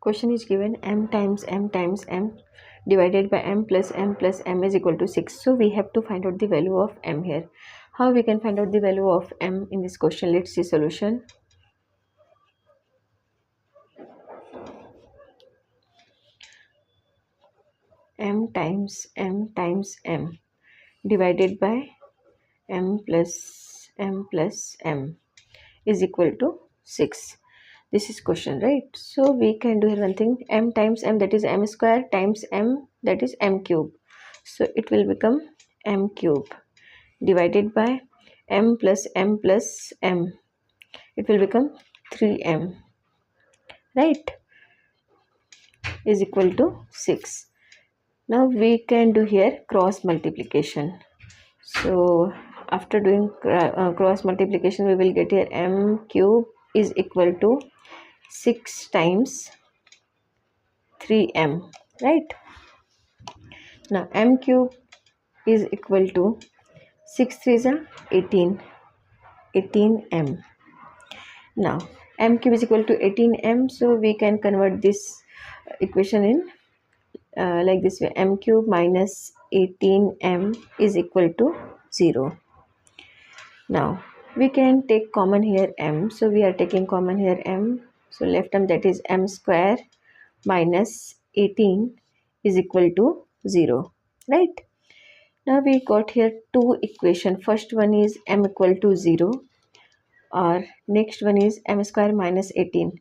Question is given m times m times m divided by m plus m is equal to 6. So we have to find out the value of m here. How we can find out the value of m in this question? Let's see solution. M times m divided by m plus m is equal to 6. This is question, right? So we can do here one thing. M times m, that is m square, times m, that is m cube. So it will become m cube divided by m plus m, it will become 3m, right, is equal to 6. Now we can do here cross multiplication. So after doing cross multiplication, we will get here m cube is equal to 6 times 3m, right? Now m cube is equal to 6 3s are 18m. Now m cube is equal to 18m, so we can convert this equation in like this way: m cube minus 18m is equal to 0. Now we can take common here m, so we are taking common here m, so left term, that is m square minus 18 is equal to 0, right? Now we got here two equations. First one is m equal to 0, or next one is m square minus 18.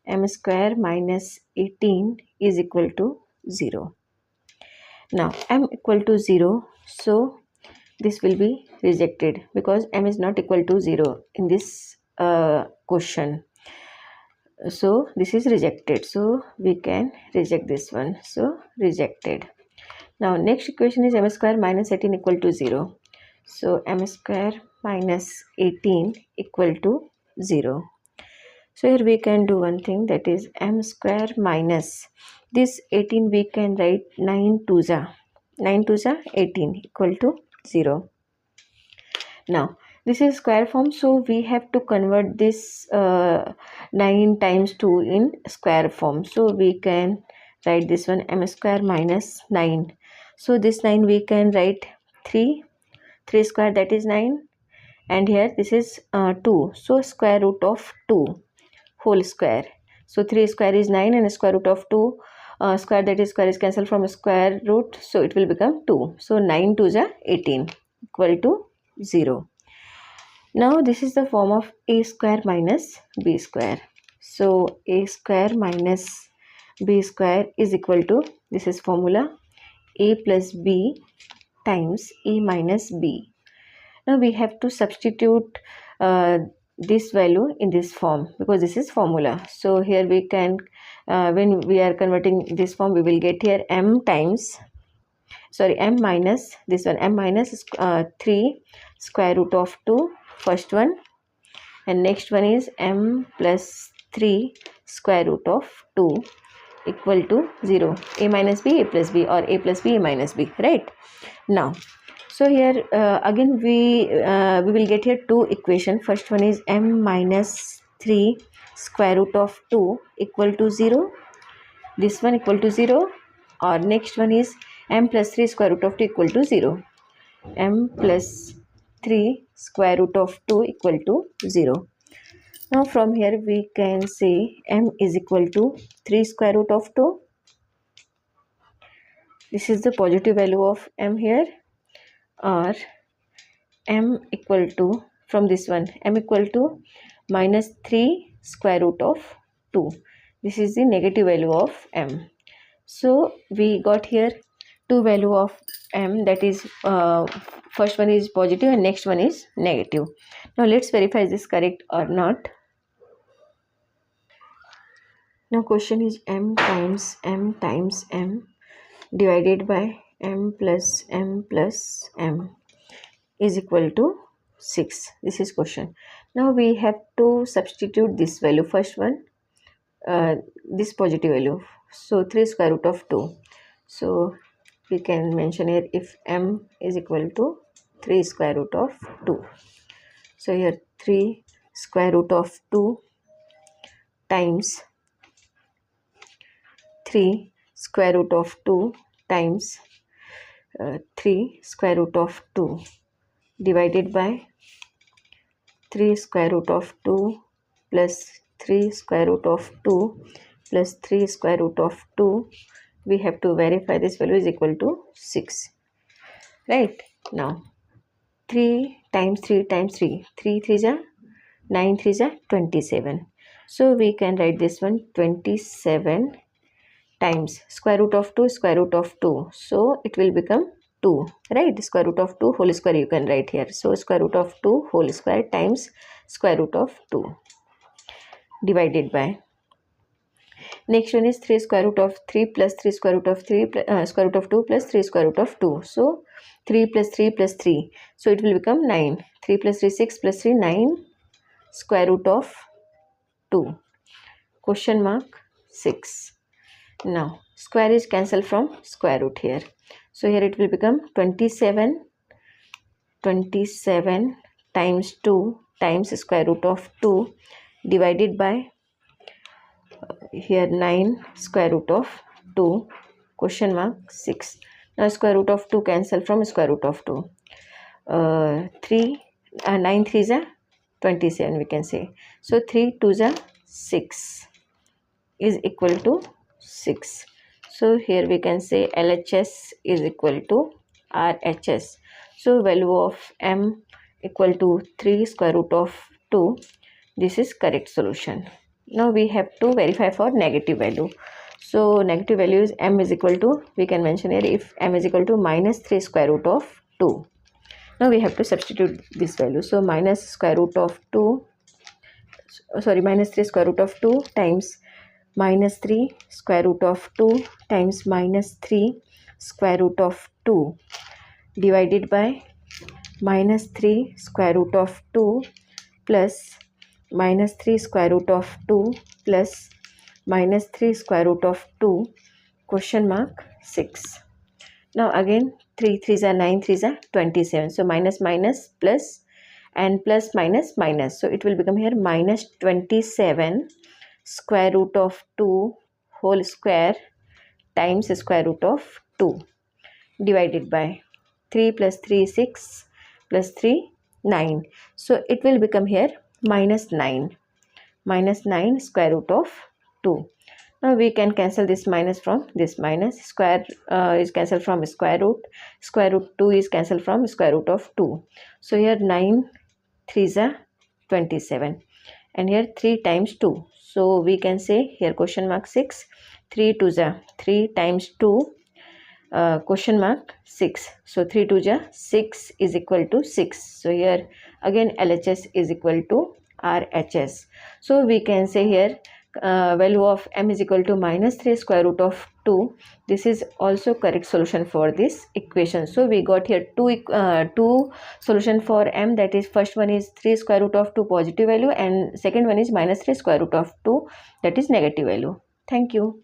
M square minus 18 is equal to 0. Now m equal to 0, so this will be rejected because m is not equal to 0 in this question. So this is rejected, so we can reject this one, so rejected. Now next equation is m square minus 18 equal to 0. So m square minus 18 equal to 0. So here we can do one thing, that is m square minus this 18, we can write 9 2s are 18 equal to 0. Now this is square form, so we have to convert this 9 times 2 in square form. So we can write this one m square minus 9. So this 9 we can write 3 square, that is 9, and here this is 2, so square root of 2 whole square. So 3 square is 9 and square root of 2 square, that is square is cancelled from square root, so it will become 2. So 9 2s are 18 equal to 0. Now this is the form of a square minus b square. So a square minus b square is equal to, this is formula, a plus b times a minus b. Now we have to substitute this value in this form because this is formula. So here we can, when we are converting this form, we will get here m minus this one, m minus 3 square root of 2, first one, and next one is m plus 3 square root of 2 equal to 0. A minus b, a plus b, or a plus b, a minus b, right? Now so here again we will get here two equation. First one is m minus 3 square root of 2 equal to 0, this one equal to 0, or next one is m plus 3 square root of 2 equal to 0. M plus 3 square root of 2 equal to 0. Now from here we can say m is equal to 3 square root of 2. This is the positive value of m here, or m equal to, from this one, m equal to minus 3 square root of 2. This is the negative value of m. So we got here two value of m, that is first one is positive and next one is negative. Now let's verify is this correct or not. Now question is m times m divided by m plus m is equal to 6. This is question. Now we have to substitute this value, first one, this positive value, so 3 square root of 2. So we can mention here if m is equal to 3 square root of 2. So here 3 square root of 2 times 3 square root of 2 times 3 square root of 2 divided by 3 square root of 2 plus 3 square root of 2 plus 3 square root of 2. We have to verify this value is equal to 6. Right? Now 3 times 3 times 3. 3 3s are 9 3s are 27. So we can write this one 27 times square root of 2 square root of 2. So it will become 2. Right? Square root of 2 whole square you can write here. So square root of 2 whole square times square root of 2 divided by. Next one is 3 square root of 3 plus 3 square root of 3 square root of 2 plus 3 square root of 2. So 3 plus 3 plus 3. So it will become 9. 3 plus 3 6 plus 3 9 square root of 2. Question mark 6. Now square is cancelled from square root here. So here it will become 27 times 2 times square root of 2 divided by here 9 square root of 2 question mark 6. Now square root of 2 cancel from square root of 2. 9 3s are 27 we can say. So 3 2s are 6 is equal to 6. So here we can say LHS is equal to RHS. So value of M equal to 3 square root of 2. This is correct solution. Now we have to verify for negative value. So negative value is M is equal to, we can mention here if M is equal to minus 3 square root of 2. Now we have to substitute this value. So minus square root of 2, minus 3 square root of 2 times minus 3 square root of 2 times minus 3 square root of 2 divided by minus 3 square root of 2 plus minus 3 square root of 2 plus minus 3 square root of 2 question mark 6. Now again 3 3s are 9 3s are 27. So minus minus plus and plus minus minus. So it will become here minus 27 square root of 2 whole square times square root of 2 divided by 3 plus 3 6 plus 3 9. So it will become here minus 9 square root of 2. Now we can cancel this minus from this minus. Square is cancelled from square root 2 is cancelled from square root of 2. So here 9 3s are 27 and here 3 times 2. So we can say here question mark 6 3 2s are 3 times 2 question mark 6. So 3 2s are 6 is equal to 6. So here again LHS is equal to RHS. So we can say here value of M is equal to minus 3 square root of 2. This is also correct solution for this equation. So we got here two solution for M, that is first one is 3 square root of 2 positive value and second one is minus 3 square root of 2 that is negative value. Thank you.